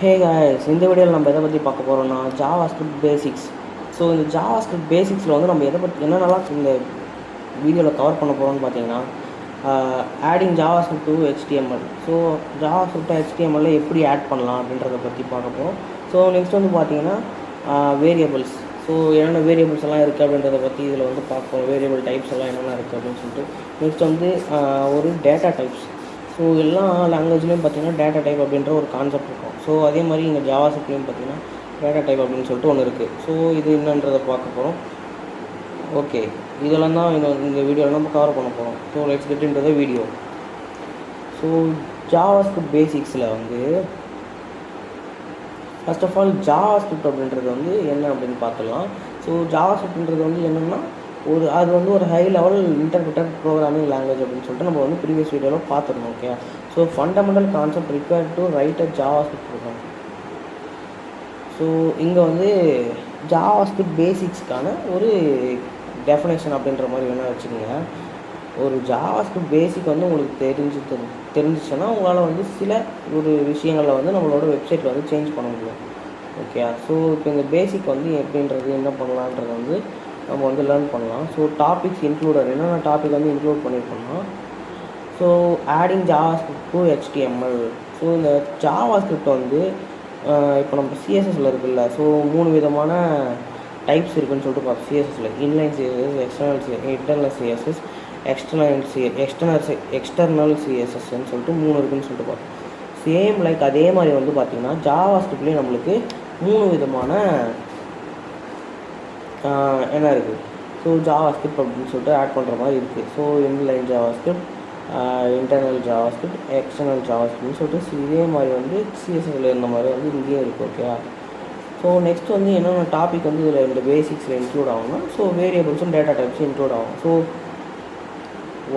Hey guys, இந்த வீடியோவில் நம்ம எதை பற்றி பார்க்க போகிறோம்னா ஜாவாஸ்கிரிப்ட் பேசிக்ஸ். ஸோ இந்த ஜாவாஸ்கிரிப்ட் பேசிக்ஸில் வந்து நம்ம எதை பற்றி என்னென்னலாம் இந்த வீடியோவில் கவர் பண்ண போகிறோம்னு பார்த்தீங்கன்னா, adding JavaScript to HTML. So JavaScript HTML எப்படி ஆட் பண்ணலாம் அப்படின்றத பற்றி பார்க்க போகிறோம். ஸோ நெக்ஸ்ட் வந்து பார்த்தீங்கன்னா வேரியபிள்ஸ். ஸோ என்னென்ன வேரியபிள்ஸ் எல்லாம் இருக்குது அப்படின்றத பற்றி இதில் வந்து பார்ப்போம். வேரியபிள் டைப்ஸ் எல்லாம் என்னென்ன இருக்குது அப்படின்னு சொல்லிட்டு. நெக்ஸ்ட் வந்து ஒரு டேட்டா டைப்ஸ். ஸோ எல்லா லாங்குவேஜ்லேயும் பார்த்தீங்கன்னா டேட்டா டைப் அப்படின்ற ஒரு கான்செப்ட் இருக்கும். ஸோ அதே மாதிரி இங்கே ஜாவாஸ்கிரிப்ட்லேயும் பார்த்தீங்கன்னா டேட்டா டைப் அப்படின்னு சொல்லிட்டு ஒன்று இருக்குது. ஸோ இது என்னன்றதை பார்க்க போகிறோம். ஓகே, இதெல்லாம் தான் இந்த வீடியோவில் நம்ம கவர் பண்ண போகிறோம். So let's get into the video. So JavaScript பேசிக்ஸில் வந்து ஃபர்ஸ்ட் ஆஃப் ஆல் ஜாவாஸ்கிரிப்ட் அப்படின்றது வந்து என்ன அப்படின்னு பார்த்துக்கலாம். ஸோ ஜாவாஸ்கிரிப்ட்ன்றது வந்து என்னென்னா அது வந்து ஒரு high level interpreted programming language அப்படின்னு சொல்லிட்டு நம்ம வந்து ப்ரீவியஸ் வீடியோவில் பார்த்துருந்தோம். Okay, so fundamental concept required to write a JavaScript program. So இங்கே வந்து ஜாவாஸ்கிரிப்ட் பேசிக்ஸ்க்கான ஒரு டெஃபினேஷன் அப்படின்ற மாதிரி வேணால் வச்சுக்கோங்க. ஒரு ஜாவாஸ்கிரிப்ட் பேசிக் வந்து உங்களுக்கு தெரிஞ்சிச்சுன்னா உங்களால் வந்து சில ஒரு விஷயங்களில் வந்து நம்மளோட வெப்சைட்டில் வந்து சேஞ்ச் பண்ண முடியும். ஓகே, ஸோ இப்போ இந்த பேசிக் வந்து எப்படின்றது என்ன பண்ணலான்றது வந்து நம்ம வந்து லேர்ன் பண்ணலாம். ஸோ டாபிக்ஸ் இன்க்ளூடட் என்னென்ன டாபிக் வந்து இன்க்ளூட் பண்ணியிருக்கோம்னா, so adding JavaScript to HTML. So இந்த ஜாவாஸ்கிரிப்ட் வந்து இப்போ நம்ம சிஎஸ்எஸ்ல இருக்குல்ல, ஸோ 3 விதமான டைப்ஸ் இருக்குதுன்னு சொல்லிட்டு பார்த்தோம். சிஎஸ்எஸ்ல inline CSS, internal CSS, external சிஎஸ்எஸ்ன்னு சொல்லிட்டு 3 இருக்குதுன்னு சொல்லிட்டு பார்த்தோம். சேம் லைக் அதே மாதிரி வந்து பார்த்திங்கன்னா ஜாவாஸ்கிரிப்ட்லேயும் நம்மளுக்கு 3 விதமான என்ன இருக்குது. ஸோ ஜாவாஸ்கிரிப்ட் அப்படின்னு சொல்லிட்டு ஆட் பண்ணுற மாதிரி இருக்குது. So inline JavaScript, internal JavaScript, external ஜாவாஸ்கிரிப்ட்னு சொல்லிட்டு இதே மாதிரி வந்து சிஎஸ்எஸ்ல இருந்த மாதிரி வந்து இங்கேயும் இருக்குது. ஓகேவா? ஸோ நெக்ஸ்ட் வந்து என்னென்ன டாபிக் வந்து இதில் இந்த பேசிக்ஸில் இன்க்ளூட் ஆகும்னா, ஸோ வேரியபிள்ஸும் டேட்டா டைப்ஸும் இன்க்ளூட் ஆகும். So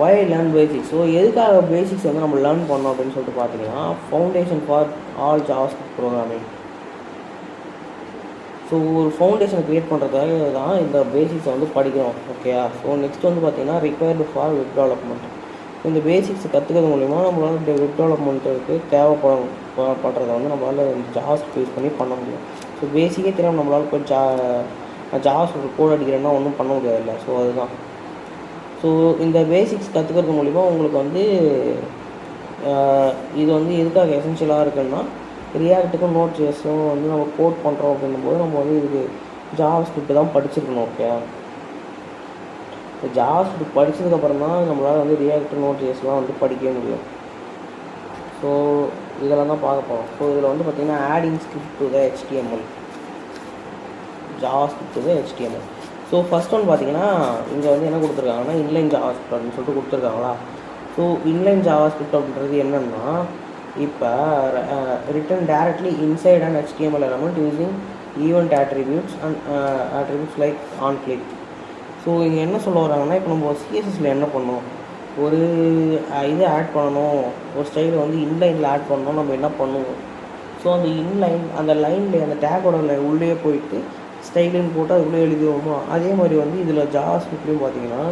why learn basics. So எதுக்காக பேசிக்ஸ் வந்து நம்ம லேர்ன் பண்ணோம் அப்படின்னு சொல்லிட்டு பார்த்தீங்கன்னா, foundation for all JavaScript programming. So ஒரு ஃபவுண்டேஷனை க்ரியேட் பண்ணுறதுக்காக தான் இந்த பேசிக்ஸை வந்து படிக்கிறோம். ஓகேயா? ஸோ நெக்ஸ்ட் வந்து பார்த்திங்கன்னா ரிக்வயர்டு ஃபார் வெப் டெவலப்மெண்ட். இந்த பேசிக்ஸை கற்றுக்கிறது மூலிமா நம்மளால் வெப் டெவலப்மெண்ட்டுக்கு தேவைப்படுறத வந்து நம்மளால் ஜாவாஸ்கிரிப்ட் யூஸ் பண்ணி பண்ண முடியும். ஸோ பேசிக்கே தெரியாமல் நம்மளால் போய் ஜாவாஸ்கிரிப்ட் கோட் அடிக்கிறேன்னா ஒன்றும் பண்ண முடியாதுல்ல. ஸோ அதுதான். ஸோ இந்த பேசிக்ஸ் கற்றுக்கிறது மூலிமா உங்களுக்கு வந்து இது வந்து எதுக்காக எசென்ஷியலாக இருக்குன்னா, ரியாக்ட்டுக்கும் நோட்.js-ம் வந்து நம்ம கோட் பண்ணுறோம் அப்படின்னும்போது நம்ம வந்து இதுக்கு ஜாவாஸ்கிரிப்ட் தான் படிச்சிருக்கணும். ஓகே, இப்போ ஜாவாஸ்கிரிப்ட் படித்ததுக்கப்புறம் தான் நம்மளால் வந்து ரியாக்ட் நோட்.js-லாம் வந்து படிக்கவே முடியும். ஸோ இதெல்லாம் தான் பார்க்க போகிறோம். ஸோ இதில் வந்து பார்த்திங்கன்னா adding script to the HTML, JavaScript to the HTML. So first one பார்த்திங்கன்னா இங்கே வந்து என்ன கொடுத்துருக்காங்கன்னா இன்லைன் ஜாவாஸ்கிரிப்ட் அப்படின்னு சொல்லிட்டு கொடுத்துருக்காங்களா. ஸோ இன்லைன் ஜாவாஸ்கிரிப்ட் அப்படின்றது என்னென்னா, இப்போ written directly inside and HTML element using event attributes like on click. So இங்கே என்ன சொல்ல வராங்கன்னா, இப்போ நம்ம சிஎஸ்எஸ்ல என்ன பண்ணோம், ஒரு இது ஆட் பண்ணணும், ஒரு ஸ்டைலை வந்து இன்லைனில் ஆட் பண்ணணும், நம்ம என்ன பண்ணுவோம். ஸோ அந்த இன்லைன் அந்த லைனில் அந்த டேக்கோட உள்ளே போயிட்டு ஸ்டைலுன்னு போட்டு அதுக்குள்ளே எழுதுவோமோ, அதே மாதிரி வந்து இதில் ஜாவாஸ்கிரிப்ட்லையும் பார்த்தீங்கன்னா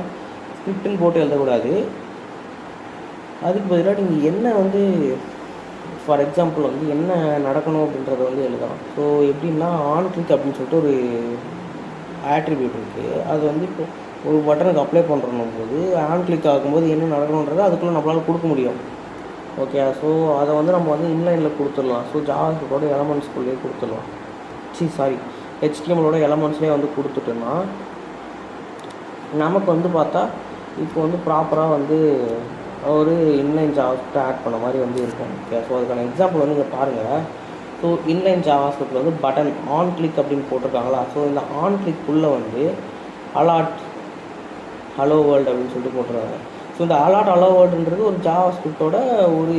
ஸ்கிரிப்டுன்னு போட்டு எழுதக்கூடாது. அதுக்கு பதிலாக நீங்கள் என்ன வந்து ஃபார் எக்ஸாம்பிள் வந்து என்ன நடக்கணும் அப்படின்றத வந்து எழுதலாம். ஸோ எப்படின்னா ஆன் கிளிக் அப்படின்னு சொல்லிட்டு ஒரு ஆட்ரிபியூட் இருக்குது. அது வந்து இப்போ ஒரு பட்டனுக்கு அப்ளை பண்ணுறோம் போது ஆன் கிளிக் ஆகும்போது என்ன நடக்கணுன்றதை அதுக்குள்ளே நம்மளால் கொடுக்க முடியும். ஓகே, ஸோ அதை வந்து நம்ம வந்து இன்லைனில் கொடுத்துடலாம். ஸோ ஜாவாஸ்கிரிப்டோட எலமெண்ட்ஸ்குள்ளேயே கொடுத்துடலாம். HTML-ஓட எலமெண்ட்ஸ்லேயே வந்து கொடுத்துட்டோன்னா நமக்கு வந்து பார்த்தா இப்போ வந்து ப்ராப்பராக வந்து ஒரு இன்லைன் ஜாவாஸ்கிரிப்ட் ஆட் பண்ண மாதிரி வந்து இருக்கும். ஓகே, ஸோ அதுக்கான எக்ஸாம்பிள் வந்து இங்கே பாருங்கள். ஸோ இன்லைன் ஜாவாஸ்கிரிப்ட் வந்து பட்டன் ஆன் கிளிக் அப்படின்னு போட்டிருக்காங்களா. ஸோ இந்த ஆன் கிளிக்குள்ளே வந்து அலாட் ஹலோ வேர்ல்டு அப்படின்னு சொல்லிட்டு போட்டுருக்காங்க. ஸோ இந்த அலாட் ஹலோ வேர்ல்டுன்றது ஒரு ஜாவாஸ்கிரிப்டோட ஒரு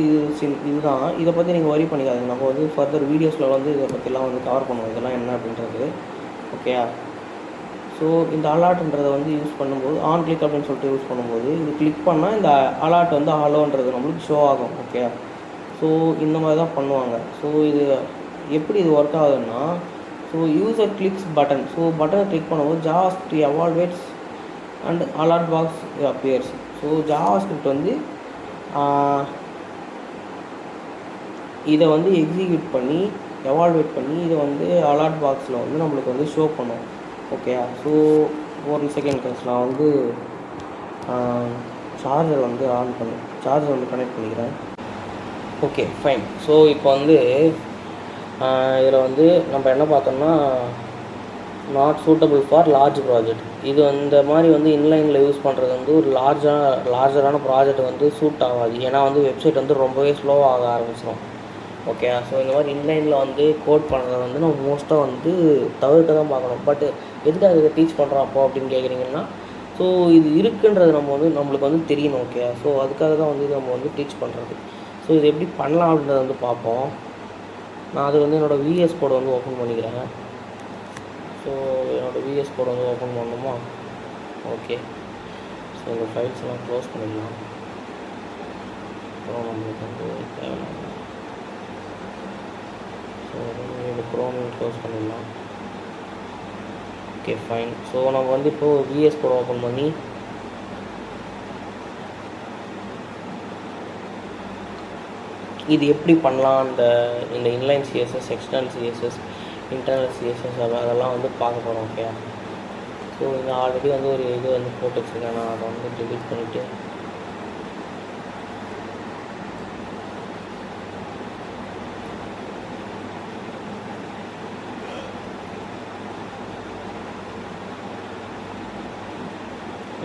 இதுதான். இதை பற்றி நீங்கள் வரி பண்ணிக்காதீங்க. நம்ம வந்து ஃபர்தர் வீடியோஸில் வந்து இதை பற்றிலாம் வந்து கவர் பண்ணுவோம், இதெல்லாம் என்ன அப்படின்றது. ஓகே, ஸோ இந்த அலாட்ன்றதை வந்து யூஸ் பண்ணும்போது ஆன் கிளிக் அப்படின்னு சொல்லிட்டு யூஸ் பண்ணும்போது இது கிளிக் பண்ணால் இந்த அலாட் வந்து ஹலோன்றது நம்மளுக்கு ஷோ ஆகும். ஓகே, ஸோ இந்த மாதிரி தான் பண்ணுவாங்க. ஸோ இது எப்படி இது ஒர்க் ஆகுதுன்னா, so user clicks button. So பட்டனை கிளிக் பண்ணும்போது JavaScript evaluates and alert box appears. So JavaScript வந்து இதை வந்து எக்ஸிக்யூட் பண்ணி எவால்வேட் பண்ணி இதை வந்து அலாட் பாக்ஸில் வந்து நம்மளுக்கு வந்து ஷோ பண்ணும். ஓகே. ஸோ ஒரு செகண்ட் கழிச்சு நான் வந்து சார்ஜர் வந்து ஆன் பண்ணி சார்ஜர் வந்து கனெக்ட் பண்ணிக்கிறேன். Okay fine. ஸோ இப்போ வந்து இதில் வந்து நம்ம என்ன பார்த்தோம்னா not suitable for large project. இது இந்த மாதிரி வந்து இன்லைனில் யூஸ் பண்ணுறது வந்து ஒரு லார்ஜரான ப்ராஜெக்ட் வந்து சூட் ஆகாது. ஏன்னா வந்து வெப்சைட் வந்து ரொம்பவே ஸ்லோவாக ஆரம்பிச்சிடும். ஓகே. ஸோ இந்த மாதிரி இன்லைனில் வந்து கோட் பண்ணுறத வந்து நம்ம மோஸ்ட்டாக வந்து தவிர்க்க தான் பார்க்கணும். பட் எதுக்காக இதை டீச் பண்ணுறோம் அப்போ அப்படின்னு கேட்குறீங்கன்னா, ஸோ இது இருக்குன்றது நம்மளுக்கு வந்து தெரியணும். ஓகே. ஸோ அதுக்காக தான் வந்து இது நம்ம வந்து டீச் பண்ணுறது. ஸோ இது எப்படி பண்ணலாம் அப்படின்றத வந்து பார்ப்போம். நான் அது வந்து என்னோடய விஎஸ் கோடை வந்து ஓப்பன் பண்ணிக்கிறேன். ஸோ என்னோடய விஎஸ் கோடை வந்து ஓப்பன் பண்ணணுமா? ஓகே. ஸோ இந்த ஃபைல்ஸ் எல்லாம் க்ளோஸ் பண்ணிடலாம். அப்புறம் நம்மளுக்கு வந்து தேவையான ஸோ இந்த க்ரோமையும் க்ளோஸ் பண்ணிடலாம். Okay fine. ஸோ நம்ம வந்து இப்போது விஎஸ் கோடை ஓப்பன் பண்ணி இது எப்படி பண்ணலாம், இந்த inline CSS, external CSS, internal CSS அதெல்லாம் வந்து பார்க்க போகிறோம். ஓகே. ஸோ இங்கே ஆல்ரெடி வந்து ஒரு இது வந்து போட்டு வச்சுருக்கேன். நான் அதை வந்து டெலிட் பண்ணிவிட்டு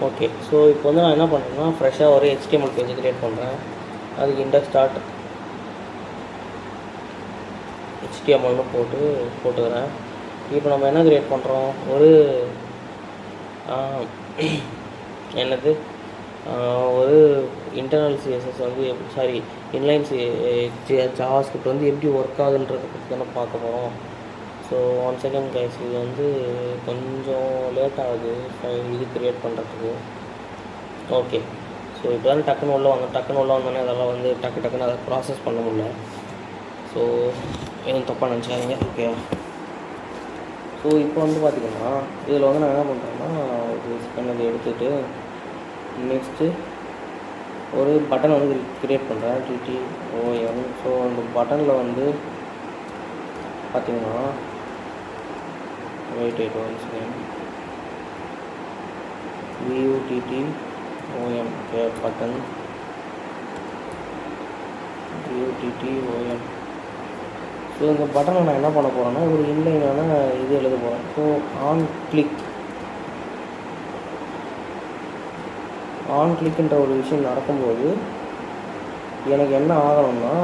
ஓகே. ஸோ இப்போ வந்து நான் என்ன பண்ணுறேன்னா ஃப்ரெஷ்ஷாக ஒரு HTML பேஜ் க்ரியேட் பண்ணுறேன். அதுக்கு index.htmlனு போட்டுக்கிறேன். இப்போ நம்ம என்ன க்ரியேட் பண்ணுறோம், ஒரு ஒரு இன்டர்னல் சிஎஸ்எஸ் வந்து இன்லைன் ஜாவாஸ்கிரிப்ட் வந்து எப்படி ஒர்க் ஆகுதுன்றதை பற்றி தானே பார்க்க போகிறோம். ஸோ 1 செகண்ட் கைஸ், இது வந்து கொஞ்சம் லேட் ஆகுது இது க்ரியேட் பண்ணுறதுக்கு. ஓகே. ஸோ இப்போ தான் டக்குன்னு உள்ள வந்தோடனே அதெல்லாம் வந்து டக்குன்னு அதை ப்ராசஸ் பண்ண முடியல. ஸோ எதுவும் தப்பாக நினச்சாதீங்க. ஓகே. ஸோ இப்போ வந்து பார்த்திங்கன்னா இதில் வந்து நான் என்ன பண்ணுறேன்னா ஒரு செகண்ட் அதை எடுத்துகிட்டு நெக்ஸ்ட்டு ஒரு பட்டன் வந்து க்ரியேட் பண்ணுறேன், TTOM. ஸோ அந்த பட்டனில் வந்து பார்த்திங்கன்னா wait 1 second, VUTTOM. Okay button VUTTOM. So இந்த பட்டனை நான் என்ன பண்ண போகிறேன்னா ஒரு இன்லைனான இது எழுத போகிறேன். ஸோ ஆன் கிளிக்ன்ற ஒரு விஷயம் நடக்கும்போது எனக்கு என்ன ஆகணும்னா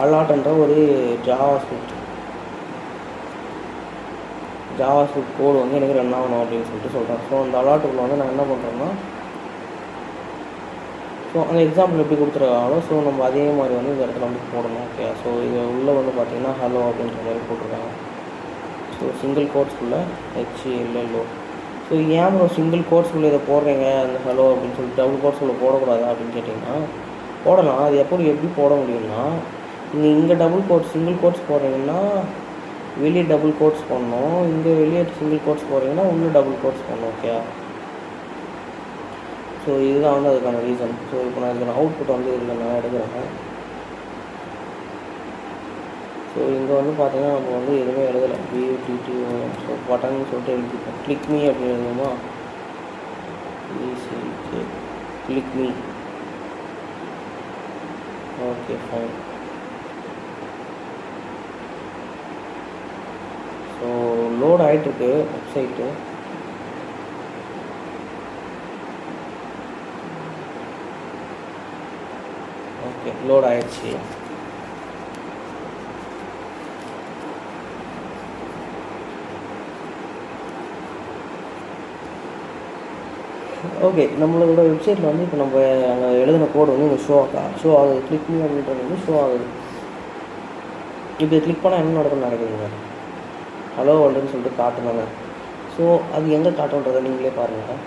அலாட்ன்ற ஒரு ஜாவாஸ்கிரிப்ட் கோடு வந்து எனக்கு ரன் ஆகணும் அப்படின்னு சொல்கிறேன். ஸோ அந்த அலாட்டுக்குள்ள வந்து நான் என்ன பண்ணுறேன்னா ஸோ அந்த எக்ஸாம்பிள் எப்படி கொடுத்துருக்காங்களோ ஸோ நம்ம அதே மாதிரி வந்து இந்த இடத்துல வந்து போடணும். ஓகே. ஸோ இது உள்ளே வந்து பார்த்திங்கன்னா ஹலோ அப்படின்ற மாதிரி போட்டிருக்காங்க. ஸோ சிங்கிள் கோட்ஸ்குள்ளே HLLO. ஸோ ஏன் சிங்கிள் கோட்ஸ்குள்ளே இதை போடுறீங்க அந்த ஹலோ அப்படின்னு சொல்லிட்டு டபுள் கோட்ஸ்குள்ளே போடக்கூடாதா அப்படின்னு கேட்டிங்கன்னா போடலாம். அது எப்படி போட முடியும்னா நீங்கள் இங்கே சிங்கிள் கோட்ஸ் போடுறீங்கன்னா வெளியே டபுள் கோட்ஸ் போடணும், இங்கே வெளியே சிங்கிள் கோட்ஸ் போடுறீங்கன்னா இன்னும் டபுள் கோட்ஸ் போடணும். ஓகே. ஸோ இதுதான் வந்து அதுக்கான ரீசன். ஸோ இப்போ நான் இதுக்கான அவுட்புட் வந்து இதில் நான் எடுக்கிறேன். ஸோ இங்கே வந்து பார்த்தீங்கன்னா நம்ம வந்து எதுவுமே எழுதலை, VUTTOM. ஸோ பட்டன் சொல்லிட்டு எழுதிப்போம். கிளிக் மீ அப்படின்னு எழுதுமா, click me. Okay fine. So load ஆகிட்டுருக்கு வெப்சைட்டு. ஓகே லோட் ஆகிடுச்சு. ஓகே. நம்மளோட வெப்சைட்டில் வந்து இப்போ நம்ம அங்கே எழுதின கோடு வந்து இங்கே ஷோ ஆகுது. கிளிக் மீ அப்படின்றது வந்து ஷோ ஆகுது. இப்போ கிளிக் பண்ணால் என்ன நடக்கும்னு நினைக்கிறீங்க? ஹலோ வேர்ல்டுன்னு சொல்லிட்டு காட்டுனாங்க. ஸோ அது எங்கே காட்டுன்றதை நீங்களே பாருங்கள்.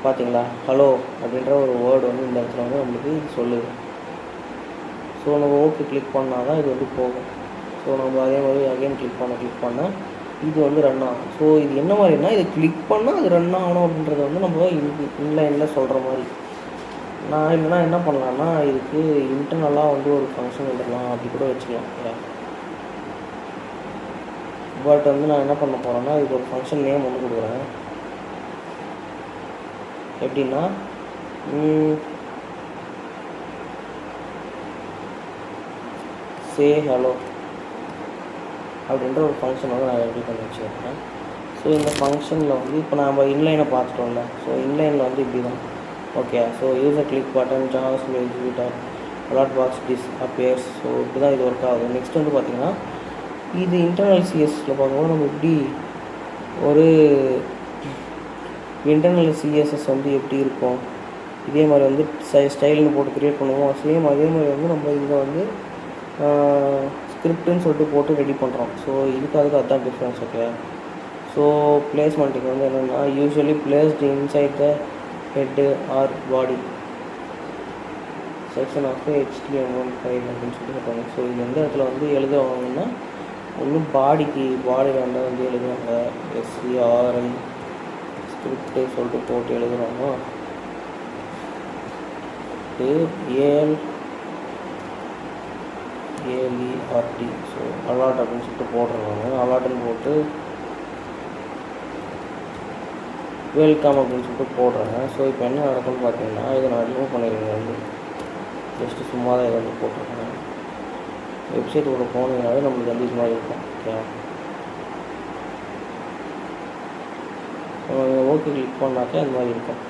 பார்த்தீங்களா, ஹலோ அப்படின்ற ஒரு வேர்டு வந்து இந்த இடத்துல வந்து நம்மளுக்கு இது சொல்லுது. ஸோ நம்ம ஓகே கிளிக் பண்ணால் தான் இது வந்து போகும். ஸோ நம்ம அதே மாதிரி அகைன் கிளிக் பண்ண இது வந்து ரன் ஆகும். ஸோ இது என்ன மாதிரினா இதை கிளிக் பண்ணால் அது ரன் ஆகணும் அப்படின்றத வந்து நம்ம இன்லைனில் சொல்கிற மாதிரி. நான் இல்லைனா என்ன பண்ணலான்னா இதுக்கு இன்டர்னலாக வந்து ஒரு ஃபங்க்ஷன் விடலாம் அப்படி கூட வச்சுக்கலாம். பட் வந்து நான் என்ன பண்ண போகிறேன்னா இதுக்கு ஒரு ஃபங்க்ஷன் நேம் வந்து கொடுக்குறேன். எப்படின்னா சே ஹலோ அப்படின்ற ஒரு ஃபங்க்ஷன் வந்து நான் ரெடி பண்ணி வச்சுருக்கேன். ஸோ இந்த ஃபங்க்ஷனில் வந்து இப்போ நம்ம இன்லைனை பார்த்துட்டோம்ல. ஸோ இன்லைனில் வந்து இப்படி தான். Okay, so user click button JavaScript executor alert box disappears. So இப்படி தான் இது ஒர்க் ஆகுது. நெக்ஸ்ட் வந்து பார்த்திங்கன்னா இது இன்டர்னல் சிஎஸ்எஸில் பார்க்கும்போது நம்ம எப்படி ஒரு இன்டர்னல் சிஎஸ்எஸ் வந்து எப்படி இருக்கும், இதே மாதிரி வந்து ஸ்டைல்னு போட்டு க்ரியேட் பண்ணுவோம். சேம் அதே மாதிரி வந்து நம்ம இங்கே வந்து ஸ்கிரிப்டுன்னு சொல்லிட்டு போட்டு ரெடி பண்ணுறோம். ஸோ இதுக்கு அதுதான் டிஃப்ரென்ஸ். ஓகே, ஸோ பிளேஸ்மெண்ட்டுக்கு வந்து என்னென்னா usually placed inside the head or body section of HTML file அப்படின்னு சொல்லி சொல்லுவாங்க. ஸோ இது எந்த இடத்துல வந்து எழுதுவாங்கன்னா ஒன்று பாடி வேண்டாம் வந்து எழுதுவாங்க. SCRI ஸ்கிரிப்டு சொல்லிட்டு போட்டு எழுதுகிறாங்க. ALERT. ஸோ அலாட் அப்படின்னு சொல்லிட்டு போடுறாங்க. அலாட்டுன்னு போட்டு வெல்கம் அப்படின்னு சொல்லிட்டு போடுறாங்க. ஸோ இப்போ என்ன நடக்கும்னு பார்த்தீங்கன்னா இதை நான் ரிமூவ் பண்ணிடுறேன். வந்து ஜஸ்ட்டு சும்மா தான் இதை வந்து போட்டிருக்கேன். வெப்சைட் கூட போனீங்கனாலே நம்மளுக்கு வந்து இது மாதிரி இருக்கும். ஓகே கிளிக் பண்ணாக்கே அந்த மாதிரி இருக்கும்.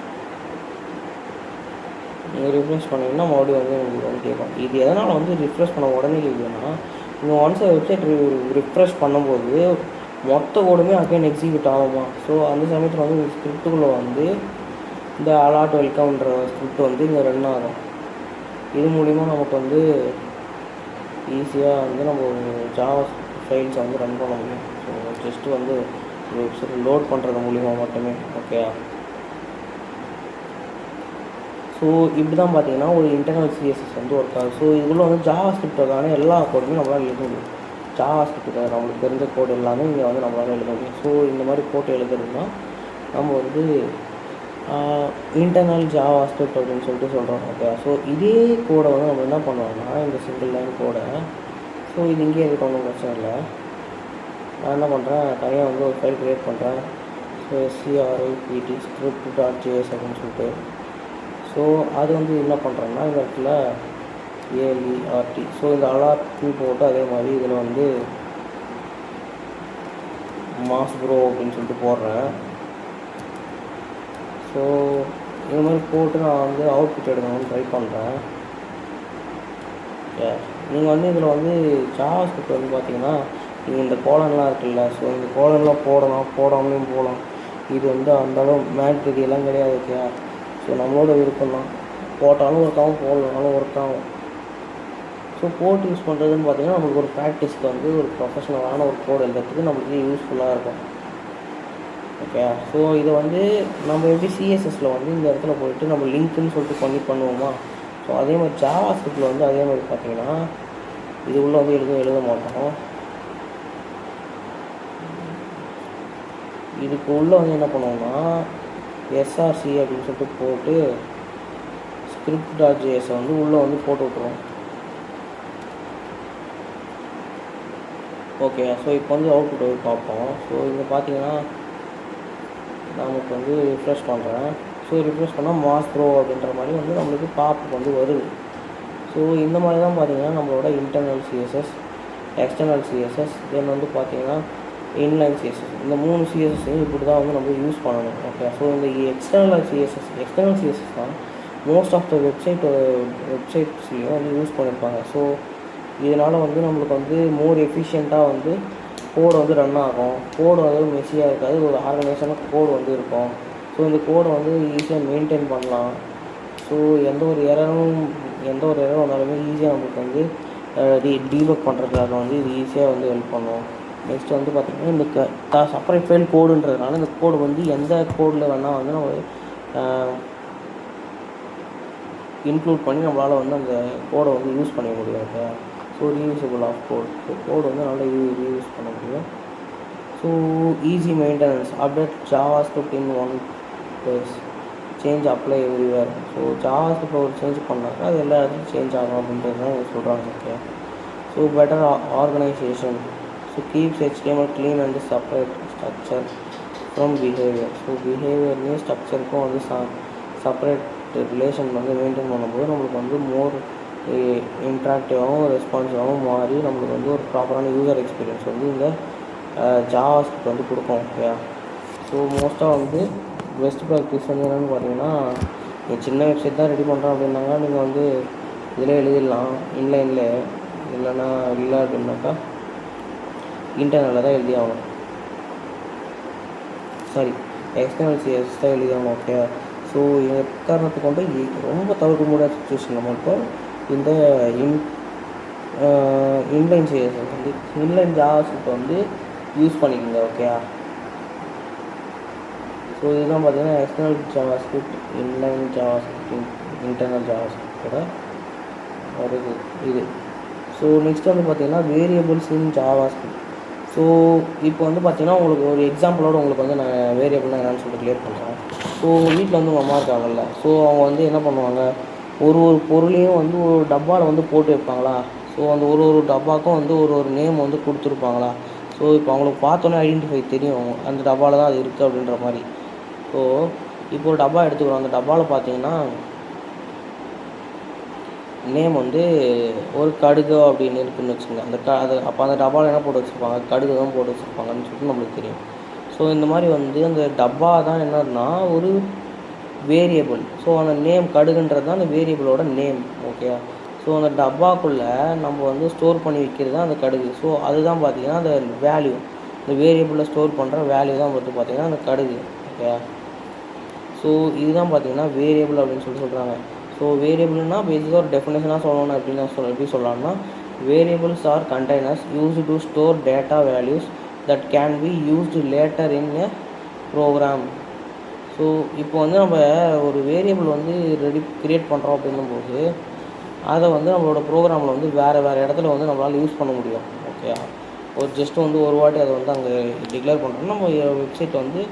நீங்கள் ரிஃப்ரெஷ் பண்ணிங்கன்னா மறுபடியும் வந்து உங்களுக்கு வந்து கேட்கும். இது எதனால் வந்து ரிஃப்ரெஷ் பண்ண உடனே கேட்குதுன்னா நீங்கள் ஒன்ஸ் வெப்சைட் ரிஃப்ரெஷ் பண்ணும்போது மொத்த கோடுமே அகைன் எக்ஸிக்யூட் ஆகுமா. ஸோ அந்த சமயத்தில் வந்து இந்த ஸ்கிரிப்டுக்குள்ளே வந்து இந்த அலாட் வெல்கம்ன்ற ஸ்கிரிப்ட் வந்து இங்கே ரன் ஆகும். இது மூலிமா நமக்கு வந்து ஈஸியாக வந்து நம்ம ஜாவா ஃபைல்ஸை வந்து ரன் பண்ண முடியும். ஸோ ஜஸ்ட்டு வந்து வெப்சைட் லோட் பண்ணுறது மூலிமா மட்டுமே. ஓகே, ஸோ இப்படி தான் பார்த்தீங்கன்னா ஒரு இன்டர்னல் சிஎஸ்எஸ் வந்து ஒர்க் ஆகுது. ஸோ இதுக்குள்ளே வந்து ஜாவா ஸ்கிரிப்டுக்கான எல்லா கோடுமே நம்மளால் எழுத முடியும். ஜாவா ஸ்கிரிப்டுக்கு நம்மளுக்கு தெரிஞ்ச கோடு எல்லாமே இங்கே வந்து நம்மளால் எழுத முடியும். ஸோ இந்த மாதிரி போட்டு எழுதுறதுனா நம்ம வந்து இன்டர்னல் ஜாவா ஸ்கிரிப்ட் அப்படின்னு சொல்லிட்டு சொல்கிறோம். ஓகே, ஸோ இதே கோடை வந்து நம்ம என்ன பண்ணுவோம்னா இந்த சிங்கிள் லைன் கோடை, ஸோ இது இங்கே இருக்க ஒன்றும் பிரச்சனை இல்லை. நான் என்ன பண்ணுறேன், தனியாக வந்து ஒரு ஃபைல் க்ரியேட் பண்ணுறேன். ஸோ SCRIPT script.js அப்படின்னு சொல்லிட்டு. ஸோ அது வந்து என்ன பண்ணுறேன்னா இந்த இடத்துல ALERT. ஸோ இந்த அலார்ட்னு போட்டு அதே மாதிரி இதில் வந்து மாஸ் ப்ரோ அப்படின்னு சொல்லிட்டு போடுறேன். ஸோ இது மாதிரி போட்டு நான் வந்து அவுட்புட் எடுக்கணும்னு ட்ரை பண்ணுறேன். நீங்கள் வந்து இதில் வந்து ஜாவா ஸ்கிரிப்ட் வந்து பார்த்தீங்கன்னா நீங்கள் இந்த கோலன்லாம் இருக்குல்ல, ஸோ இந்த கோலன்லாம் போடலாம், போடாமலையும் போகலாம். இது வந்து அந்தளவு மேட்ரிலாம் கிடையாது. ஓகே, ஸோ நம்மளோட விருப்பம் தான். போட்டாலும் ஒர்க் ஆகும், போடலனாலும் ஒர்க் ஆகும். ஸோ போட்டு யூஸ் பண்ணுறதுன்னு பார்த்தீங்கன்னா நம்மளுக்கு ஒரு ப்ராக்டிஸ்க்கு வந்து ஒரு ப்ரொஃபஷனலான ஒரு கோடு எழுதுறதுக்கு நம்மளுக்கு யூஸ்ஃபுல்லாக இருக்கும். ஓகே, ஸோ இதை வந்து நம்ம எப்படி சிஎஸ்எஸில் வந்து இந்த இடத்துல போயிட்டு நம்ம லிங்க்குன்னு சொல்லிட்டு பண்ணுவோமா. ஸோ அதே மாதிரி ஜாவா ஸ்கிரிப்டில் வந்து அதே மாதிரி பார்த்தீங்கன்னா இது உள்ளே வந்து எழுத மாட்டோம். இதுக்கு உள்ளே வந்து என்ன பண்ணுவோம்னா SRC அப்படின்னு சொல்லிட்டு போட்டு script.js வந்து உள்ளே வந்து போட்டு விட்ருவோம். ஓகே, ஸோ இப்போ வந்து அவுட்புட் வந்து பார்ப்போம். ஸோ இங்கே பார்த்தீங்கன்னா நமக்கு வந்து ரிஃப்ரெஷ் பண்ணுறேன். ஸோ ரிஃப்ரெஷ் பண்ணால் மாஸ் ப்ரோ அப்படின்ற மாதிரி வந்து நம்மளுக்கு பாப்புக்கு வந்து வருது. ஸோ இந்த மாதிரி தான் பார்த்தீங்கன்னா நம்மளோட இன்டர்னல் சிஎஸ்எஸ், எக்ஸ்டர்னல் சிஎஸ்எஸ், தென் வந்து பார்த்தீங்கன்னா இன்லைன் சிஎஸ்எஸ், இந்த 3 சிஎஸ்எஸ்ஸையும் இப்படி தான் வந்து நம்ம யூஸ் பண்ணணும். ஓகே, ஸோ இந்த எக்ஸ்டர்னல் சிஎஸ்எஸ் தான் மோஸ்ட் ஆஃப் த வெப்சைட்ஸ்லையும் வந்து யூஸ் பண்ணியிருப்பாங்க. ஸோ இதனால் வந்து நம்மளுக்கு வந்து மோர் எஃபிஷியண்ட்டாக வந்து கோடு வந்து ரன் ஆகும். கோடு வந்து மெஸ்ஸியாக இருக்காது, ஒரு ஆர்கனைசேஷனாக கோடு வந்து இருக்கும். ஸோ இந்த கோடை வந்து ஈஸியாக மெயின்டைன் பண்ணலாம். ஸோ எந்த ஒரு எரரும் வந்தாலுமே ஈஸியாக நம்மளுக்கு வந்து டீபக் பண்ணுறதுக்காக வந்து இது ஈஸியாக வந்து ஹெல்ப் பண்ணும். நெக்ஸ்ட் வந்து பார்த்திங்கன்னா இந்த செப்பரேட் ஃபைல் கோடுன்றதுனால இந்த கோடு வந்து எந்த கோடில் வேணால் வந்து நம்ம இன்க்ளூட் பண்ணி நம்மளால் வந்து அந்த கோடை வந்து யூஸ் பண்ண முடியாது. ஸோ ரீயூசபிள் ஆஃப் கோடு வந்து நல்லா ரீயூஸ் பண்ண முடியும். So easy maintenance, update JavaScript in one place, change apply everywhere. So ஜாவாஸ்கிரிப்டில் ஒரு சேஞ்ச் பண்ணாங்க அது எல்லா இடத்துலையும் சேஞ்ச் ஆகும் அப்படின்றது தான் இவங்க சொல்கிறாங்க. Okay, so better organisation. So keeps HTML clean and separate structure from behaviour. So பிஹேவியர்லேயும் ஸ்ட்ரக்சருக்கும் வந்து செப்பரேட் ரிலேஷன் வந்து மெயின்டைன் பண்ணும்போது நம்மளுக்கு வந்து மோர் இன்ட்ராக்டிவாகவும் ரெஸ்பான்சிவாகவும் மாறி நம்மளுக்கு வந்து ஒரு ப்ராப்பரான யூசர் எக்ஸ்பீரியன்ஸ் வந்து இந்த ஜாவாஸ்கிரிப்ட் வந்து கொடுக்கும். ஓகே, ஸோ மோஸ்ட்டாக வந்து பெஸ்ட் ப்ராக்டிஸ் வந்து என்னென்னு பார்த்தீங்கன்னா, நீங்கள் சின்ன வெப்சைட் தான் ரெடி பண்ணுறோம் அப்படின்னாங்க நீங்கள் வந்து இதில் எழுதிடலாம் இன்லைனில், இல்லைன்னா இல்லை அப்படின்னாக்கா இன்டர்னலில் தான் எழுதி ஆகணும், சாரி எக்ஸ்டர்னல் CSS தான் எழுதி ஆகணும். ஓகே, ஸோ எக்காரணத்தை கொண்டு ரொம்ப தவிர்க்க முடியாத சுச்சுவேஷனில் மட்டும் இந்த இன்லைன் CSS வந்து இன்லைன் ஜாவாஸ்கிரிப்ட் வந்து யூஸ் பண்ணிக்கோங்க. ஓகே, ஸோ இதெல்லாம் பார்த்தீங்கன்னா external JavaScript, inline JavaScript, internal ஜாவாஸ்கிரிப்டோட வருது இது. ஸோ நெக்ஸ்ட் வந்து பார்த்தீங்கன்னா வேரியபிள்ஸ் இன் ஜாவாஸ்கிரிப்ட். ஸோ இப்போ வந்து பார்த்தீங்கன்னா உங்களுக்கு ஒரு எக்ஸாம்பிளோடு உங்களுக்கு வந்து நான் வேரியபிள்னால் என்னென்னு சொல்லிட்டு கிளியர் பண்ணுறேன். ஸோ வீட்டில் வந்து அம்மா இருக்காங்கல்ல, ஸோ அவங்க வந்து என்ன பண்ணுவாங்க, ஒரு பொருளையும் வந்து ஒரு டப்பாவில் வந்து போட்டு வைப்பாங்களா. ஸோ அந்த ஒரு டப்பாவுக்கும் வந்து ஒரு நேம் வந்து கொடுத்துருப்பாங்களா. ஸோ இப்போ அவங்களுக்கு பார்த்தோன்னே ஐடென்டிஃபை தெரியும் அந்த டப்பாவில் தான் அது இருக்குது அப்படின்ற மாதிரி. ஸோ இப்போ ஒரு டப்பா எடுத்துக்கிறோம், அந்த டப்பாவில் பார்த்தீங்கன்னா நேம் வந்து ஒரு கடுகு அப்படின்னு இருக்குதுன்னு வச்சுக்கோங்க. அது அப்போ அந்த டப்பாவில் என்ன போட்டு வச்சுருப்பாங்க, கடுகு தான் போட்டு வச்சுருப்பாங்கன்னு சொல்லிட்டு நம்மளுக்கு தெரியும். ஸோ இந்த மாதிரி வந்து அந்த டப்பா தான் என்னன்னா ஒரு வேரியபிள். ஸோ அந்த நேம் கடுகுன்றது தான் அந்த வேரியபிளோட நேம். ஓகே, ஸோ அந்த டப்பாக்குள்ளே நம்ம வந்து ஸ்டோர் பண்ணி வைக்கிறது தான் அந்த கடுகு. ஸோ அதுதான் பார்த்திங்கன்னா அந்த வேல்யூ, இந்த வேரியபிளில் ஸ்டோர் பண்ணுற வேல்யூ தான் வந்து பார்த்திங்கன்னா அந்த கடுகு. ஓகே, ஸோ இதுதான் பார்த்திங்கன்னா வேரியபிள் அப்படின்னு சொல்கிறாங்க. ஸோ வேரியபிள்னால் பேசிக்காக ஒரு டெஃபினேஷனாக சொல்லணும் எப்படி சொல்லலாம்னா, variables are containers used to store data values that can be used later in a program. So இப்போ வந்து நம்ம ஒரு வேரியபிள் வந்து க்ரியேட் பண்ணுறோம் அப்படின்னும்போது அதை வந்து நம்மளோட ப்ரோக்ராமில் வந்து வேறு இடத்துல வந்து நம்மளால் யூஸ் பண்ண முடியும். ஓகே, ஒரு ஜஸ்ட்டு வந்து ஒரு வாட்டி அதை வந்து அங்கே டிக்ளேர் பண்ணுறோம்னா நம்ம வெப்சைட் வந்து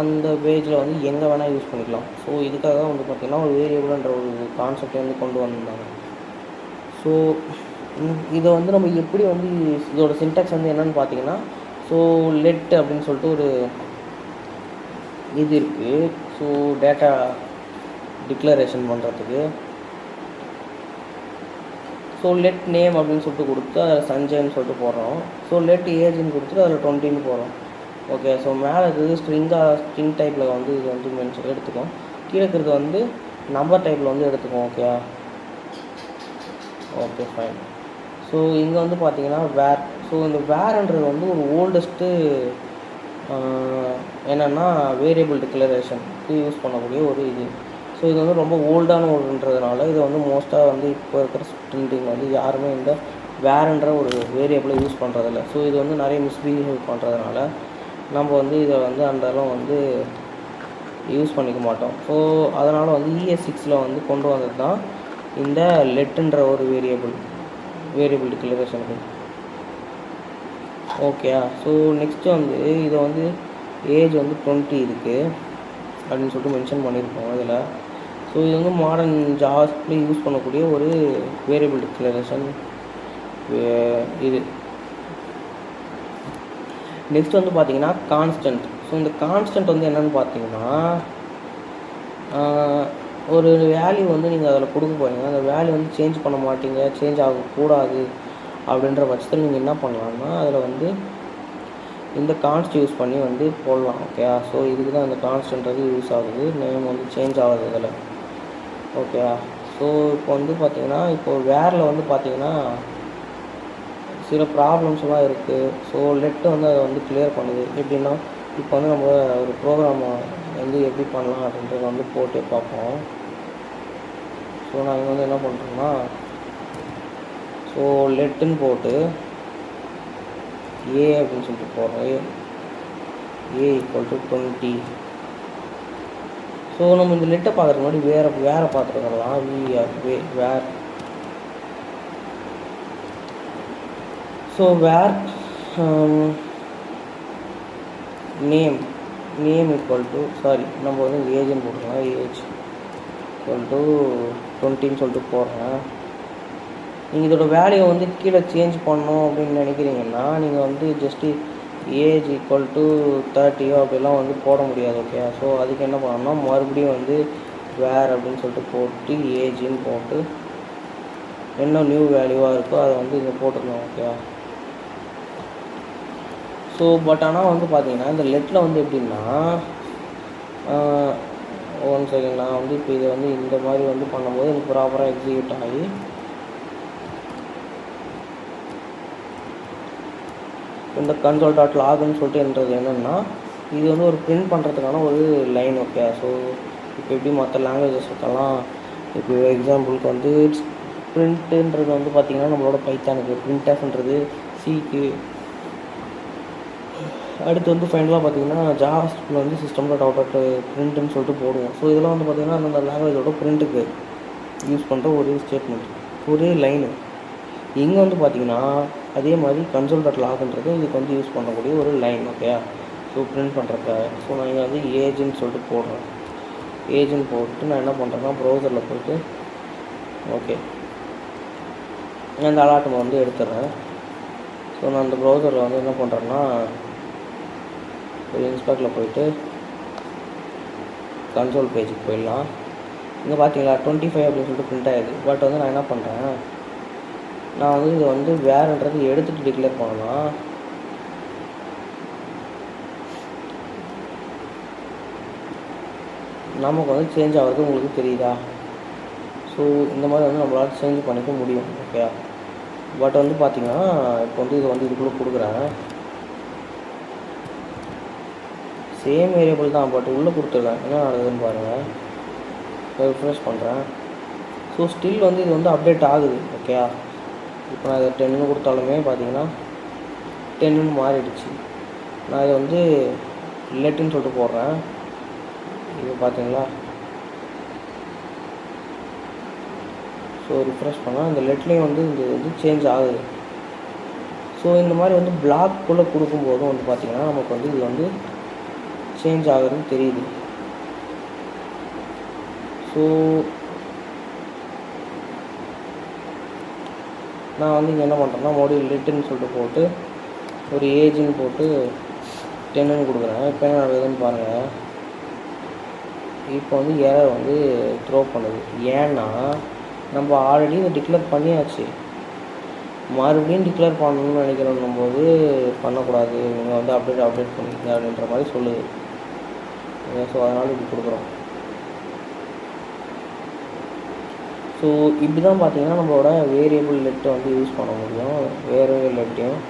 அந்த பேஜில் வந்து எங்கே வேணால் யூஸ் பண்ணிக்கலாம். ஸோ இதுக்காக தான் வந்து பார்த்திங்கன்னா ஒரு வேரியபிள்ன்ற ஒரு கான்செப்டை வந்து கொண்டு வந்திருந்தாங்க. ஸோ இதை வந்து நம்ம எப்படி வந்து இதோட சின்டாக்ஸ் வந்து என்னென்னு பார்த்தீங்கன்னா, ஸோ லெட் அப்படின்னு சொல்லிட்டு ஒரு இது இருக்குது. ஸோ டேட்டா டிக்ளரேஷன் பண்ணுறதுக்கு ஸோ லெட் நேம் அப்படின்னு சொல்லிட்டு கொடுத்து அதில் சஞ்சய்ன்னு சொல்லிட்டு போடுறோம். ஸோ லெட் ஏஜ்னு கொடுத்துட்டு அதில் 20ன்னு போடுறோம். ஓகே, ஸோ மேலே இருக்கிறது ஸ்ட்ரிங் டைப்பில் வந்து இது வந்து மென்ஷன் எடுத்துக்கும், கீழே இருக்கிறது வந்து நம்பர் டைப்பில் வந்து எடுத்துக்கும். Okay, okay fine. ஸோ இங்கே வந்து பார்த்தீங்கன்னா வேர். ஸோ இந்த வேர்ன்றது வந்து ஒரு ஓல்டஸ்ட்டு என்னென்னா வேரியபிள் டிக்ளரேஷனுக்கு யூஸ் பண்ணக்கூடிய ஒரு இது. ஸோ இது வந்து ரொம்ப ஓல்டான ஒன்றுன்றதுனால இதை வந்து மோஸ்ட்டாக வந்து இப்போ இருக்கிற ஸ்டூடெண்ட்டிங் வந்து யாருமே இந்த வேர்ன்ற ஒரு வேரியபிளை யூஸ் பண்ணுறதில்ல. ஸோ இது வந்து நிறைய மிஸ்பிஹேவ் பண்ணுறதுனால நம்ம வந்து இதை வந்து அந்தளவு வந்து யூஸ் பண்ணிக்க மாட்டோம். ஸோ அதனால் வந்து ES6 வந்து கொண்டு வந்தது தான் இந்த லெட்டுன்ற ஒரு வேரியபிள் டிக்ளரேஷனுக்கு. ஓகே, ஸோ நெக்ஸ்ட்டு வந்து இதை வந்து ஏஜ் வந்து 20 இருக்குது அப்படின்னு சொல்லிட்டு மென்ஷன் பண்ணியிருக்கோம் இதில். ஸோ இது வந்து மாடர்ன் ஜாவாஸ்கிரிப்டில் யூஸ் பண்ணக்கூடிய ஒரு வேரியபிள் டிக்ளரேஷன் இது. நெக்ஸ்ட் வந்து பார்த்திங்கன்னா கான்ஸ்டன்ட். ஸோ இந்த கான்ஸ்டன்ட் வந்து என்னென்னு பார்த்தீங்கன்னா, ஒரு வேல்யூ வந்து நீங்கள் அதில் கொடுக்க போகிறீங்க, அந்த வேல்யூ வந்து சேஞ்ச் பண்ண மாட்டீங்க, சேஞ்ச் ஆகக்கூடாது அப்படின்ற பட்சத்தில் நீங்கள் என்ன பண்ணலாம்னா அதில் வந்து இந்த கான்ஸ்ட் யூஸ் பண்ணி வந்து போடலாம். ஓகே, ஸோ இதுக்கு தான் இந்த கான்ஸ்டன்றது யூஸ் ஆகுது, நேம் வந்து சேஞ்ச் ஆகுது இதில். ஓகே, ஸோ இப்போ வந்து பார்த்திங்கன்னா இப்போ வேரில் வந்து பார்த்திங்கன்னா சில ப்ராப்ளம்ஸ்லாம் இருக்குது. ஸோ லெட்டு வந்து அதை வந்து கிளியர் பண்ணுது. எப்படின்னா இப்போ வந்து நம்ம ஒரு ப்ரோக்ராமை வந்து எப்படி பண்ணலாம் அப்படின்றத வந்து போட்டு பார்ப்போம். ஸோ நான் இங்கே வந்து என்ன பண்ணுறேன்னா, ஸோ லெட்டுன்னு போட்டு ஏ அப்படின்னு சொல்லிட்டு போடுறேன், A = 20. ஸோ நம்ம இந்த லெட்டை பார்க்குறதுக்கு முன்னாடி வேறு பார்த்துருக்கலாம். வேர். ஸோ வேர் நேம் = சாரி நம்ம வந்து ஏஜ்னு போட்டுக்கலாம், ஏஜ் 20ன்னு சொல்லிட்டு போடுறேன். நீங்கள் இதோட வேல்யூ வந்து கீழே சேஞ்ச் பண்ணணும் அப்படின்னு நினைக்கிறீங்கன்னா நீங்கள் வந்து ஜஸ்ட்டு ஏஜ் =30 அப்படிலாம் வந்து போட முடியாது. ஓகே, ஸோ அதுக்கு என்ன பண்ணணும்னா மறுபடியும் வந்து வேர் அப்படின்னு சொல்லிட்டு போட்டு ஏஜின்னு போட்டு என்ன நியூ வேல்யூவாக இருக்கோ அதை வந்து இங்கே போட்டுருந்தோம். ஓகே, ஸோ பட் ஆனால் வந்து பார்த்தீங்கன்னா இந்த லெட்டில் வந்து எப்படின்னா ஒன் செகண்ட், நான் வந்து இப்போ இதை வந்து இந்த மாதிரி வந்து பண்ணும்போது எனக்கு ப்ராப்பராக எக்ஸிக்யூட் ஆகி இந்த console.logன்னு சொல்லிட்டு என்றது என்னென்னா இது வந்து ஒரு பிரிண்ட் பண்ணுறதுக்கான ஒரு லைன். ஓகே, ஸோ இப்போ எப்படி மற்ற லாங்குவேஜஸ்க்கெல்லாம் இப்போ எக்ஸாம்பிளுக்கு வந்து பிரிண்ட்டுன்றது வந்து பார்த்திங்கன்னா நம்மளோட பைத்தானுக்கு, பிரிண்ட்எஃப்ன்றது சிக்கு, அடுத்து வந்து ஃபைனலாக பார்த்திங்கன்னா ஜாவாஸ்கிரிப்டில் வந்து system.out பிரிண்ட்டுன்னு சொல்லிட்டு போடுவோம். ஸோ இதெல்லாம் வந்து பார்த்திங்கன்னா அந்த லாங்குவேஜோட பிரிண்ட்டுக்கு யூஸ் பண்ணுற ஒரு ஸ்டேட்மெண்ட், ஒரு லைனு. இங்கே வந்து பார்த்திங்கன்னா அதே மாதிரி console.logன்றது இதுக்கு வந்து யூஸ் பண்ணக்கூடிய ஒரு லைன். ஓகே, ஸோ பிரிண்ட் பண்ணுறதுக்காக. ஸோ நான் இங்கே வந்து ஏஜ்ன்னு சொல்லிட்டு போடுறேன். ஏஜ்ன்னு போட்டு நான் என்ன பண்ணுறேன்னா ப்ரௌசரில் போய்ட்டு ஓகே அந்த அலாட்டை வந்து எடுத்துடுறேன். ஸோ நான் அந்த ப்ரௌசரில் வந்து என்ன பண்ணுறேன்னா ஒரு இன்ஸ்பெக்டில் போய்ட்டு கன்சோல் பேஜுக்கு போயிடலாம். இங்கே பார்த்தீங்களா 25 அப்படின்னு சொல்லிட்டு பிரிண்ட் ஆகிடுது. பட் வந்து நான் என்ன பண்ணுறேன், நான் வந்து இதை வந்து வேறுன்றது எடுத்துகிட்டு டிக்ளேர் பண்ணலாம். நமக்கு வந்து சேஞ்ச் ஆகிறது உங்களுக்கு தெரியுதா? ஸோ இந்த மாதிரி வந்து நம்மளால் சேஞ்ச் பண்ணிக்க முடியும். ஓகே, பட் வந்து பார்த்திங்கன்னா இப்போ வந்து இது வந்து இதுக்குள்ளே கொடுக்குறேன், சேம் வேரியபிள் தான், பட் உள்ளே கொடுத்துருக்கேன். என்ன நடக்குதுன்னு பாருங்கள். ரிஃப்ரெஷ் பண்ணுறேன். ஸோ ஸ்டில் வந்து இது வந்து அப்டேட் ஆகுது. ஓகே, இப்போ நான் இதை 10ன்னு கொடுத்தாலுமே பார்த்தீங்கன்னா 10ன்னு மாறிடுச்சு. நான் இதை வந்து லெட்டுன்னு சொல்லிட்டு போடுறேன். இது பார்த்தீங்களா? ஸோ ரிஃப்ரெஷ் பண்ணால் இந்த லெட்லேயும் வந்து இந்த இது சேஞ்ச் ஆகுது. ஸோ இந்த மாதிரி வந்து பிளாக்குள்ளே கொடுக்கும்போதும் வந்து பார்த்திங்கன்னா நமக்கு வந்து இது வந்து சேஞ்ச் ஆகுதுன்னு தெரியுது. ஸோ நான் வந்து இங்கே என்ன பண்ணுறேன்னா மறுபடியும் லெட்டுன்னு சொல்லிட்டு போட்டு ஒரு ஏஜ்ன்னு போட்டு 10ன்னு கொடுக்குறேன். இப்போ என்ன நடக்குதுன்னு பாருங்கள். இப்போ வந்து எரர் வந்து த்ரோ பண்ணுது. ஏன்னா நம்ம ஆல்ரெடி இதை டிக்ளேர் பண்ணியாச்சு. மறுபடியும் டிக்ளேர் பண்ணணும்னு நினைக்கிறோம் போது பண்ணக்கூடாது, நீங்கள் வந்து அப்டேட் பண்ணிக்கங்க அப்படின்ற மாதிரி சொல்லுது. ஸோ அதனால் இப்படி கொடுக்குறோம். ஸோ இப்படி தான் பார்த்தீங்கன்னா நம்மளோட வேரியபிள் லெட்டை வந்து யூஸ் பண்ண முடியும், வேரியபிள் லெட்டையும்.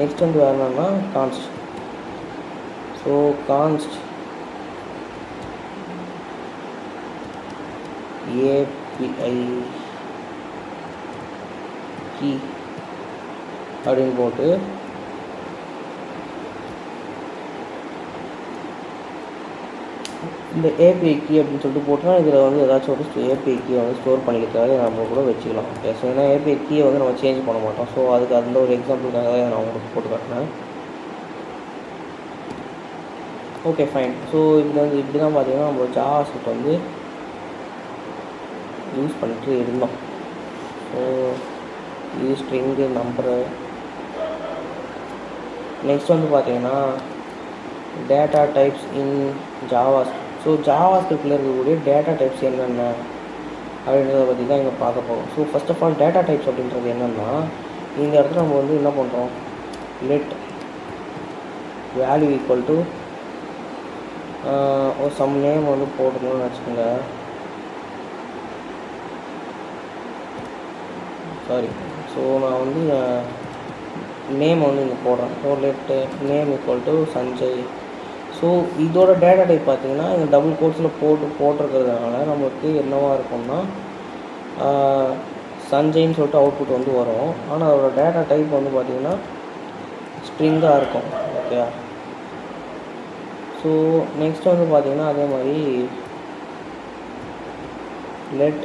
நெக்ஸ்ட் வந்து வேறு என்னன்னா கான்ஸ்ட். ஸோ கான்ஸ்ட் API கீ அப்படின்னு போட்டு இந்த API கீ அப்படின்னு சொல்லிட்டு போட்டோம்னா இதில் வந்து ஏதாச்சும் ஒரு API கீ வந்து ஸ்டோர் பண்ணிக்கிறதுக்காக நம்ம கூட வச்சுக்கலாம். ஓகே, ஸோ ஏன்னா API கீயை வந்து நம்ம சேஞ்ச் பண்ண மாட்டோம். ஸோ அதுக்கு அந்த ஒரு எக்ஸாம்பிளுக்காக நான் உங்களுக்கு போட்டு காட்டினேன். Okay fine. ஸோ இப்படி தான் பார்த்தீங்கன்னா நம்ம ஜாவாஸ்கிரிப்ட் வந்து யூஸ் பண்ணிட்டு இருந்தோம். ஸோ இது ஸ்ட்ரிங்கு நம்பரு. நெக்ஸ்ட் வந்து பார்த்தீங்கன்னா data types in JavaScript. So ஜாவாஸ்கிரிப்டில் இருக்கக்கூடிய டேட்டா டைப்ஸ் என்னென்ன அப்படின்றத பற்றி தான் இங்கே பார்க்க போகிறோம். So first of all data types அப்படின்றது என்னென்னா, இந்த இடத்துல நம்ம வந்து என்ன பண்ணுறோம், லெட் வேல்யூ ஈக்குவல் டு ஒரு சம் நேம் வந்து போடணும்னு வச்சுக்கோங்க. சாரி, ஸோ நான் வந்து நேம் வந்து இங்கே போடுறேன். So let name equal to Sanjay. So இதோட டேட்டா டைப் பார்த்தீங்கன்னா இங்கே டபுள் கோட்ஸில் போட்டிருக்கிறதுனால நமக்கு என்னவாக இருக்கும்னா சஞ்சய்ன்னு சொல்லிட்டு அவுட்புட் வந்து வரும். ஆனால் அதோட டேட்டா டைப் வந்து பார்த்திங்கன்னா ஸ்ட்ரிங்காக இருக்கும். ஓகே, ஸோ நெக்ஸ்ட் வந்து பார்த்திங்கன்னா அதே மாதிரி லெட்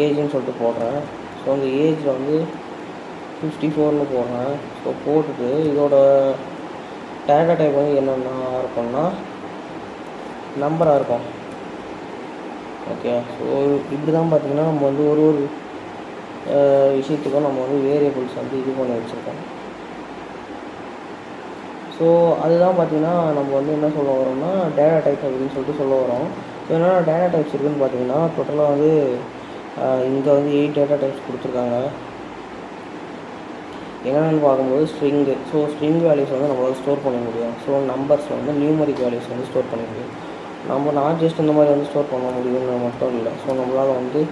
ஏஜ்ன்னு சொல்லிட்டு போடுறேன். ஸோ அந்த ஏஜில் வந்து 54ன்னு போடுறேன். ஸோ போட்டுட்டு இதோட டேட்டா டைப் வந்து என்னென்ன இருக்கும்னா நம்பராக இருக்கும். ஓகே. ஸோ இப்படி தான் பார்த்தீங்கன்னா நம்ம வந்து ஒரு ஒரு விஷயத்துக்கும் நம்ம வந்து வேரியபிள்ஸ் வந்து இது பண்ணி வச்சுருக்கோம். ஸோ அதுதான் பார்த்தீங்கன்னா நம்ம வந்து என்ன சொல்ல வரோம்னா டேட்டா டைப் அப்படின்னு சொல்லிட்டு சொல்ல வரோம். ஸோ என்னென்ன டேட்டா டைப்ஸ் இருக்குதுன்னு பார்த்தீங்கன்னா டோட்டலாக வந்து இங்கே வந்து 8 டேட்டா டைப்ஸ் கொடுத்துருக்காங்க. என்னென்னு பார்க்கும்போது ஸ்ட்ரிங்கு. ஸோ ஸ்ட்ரிங் வேல்யூஸ் வந்து நம்மளால் ஸ்டோர் பண்ண முடியும். ஸோ நம்பர்ஸ் வந்து நியூமரிக் வேல்யூஸ் வந்து ஸ்டோர் பண்ண முடியும். நம்ம நாட் ஜஸ்ட் இந்த மாதிரி வந்து ஸ்டோர் பண்ண முடியும்னு மட்டும் இல்லை. ஸோ நம்மளால் வந்து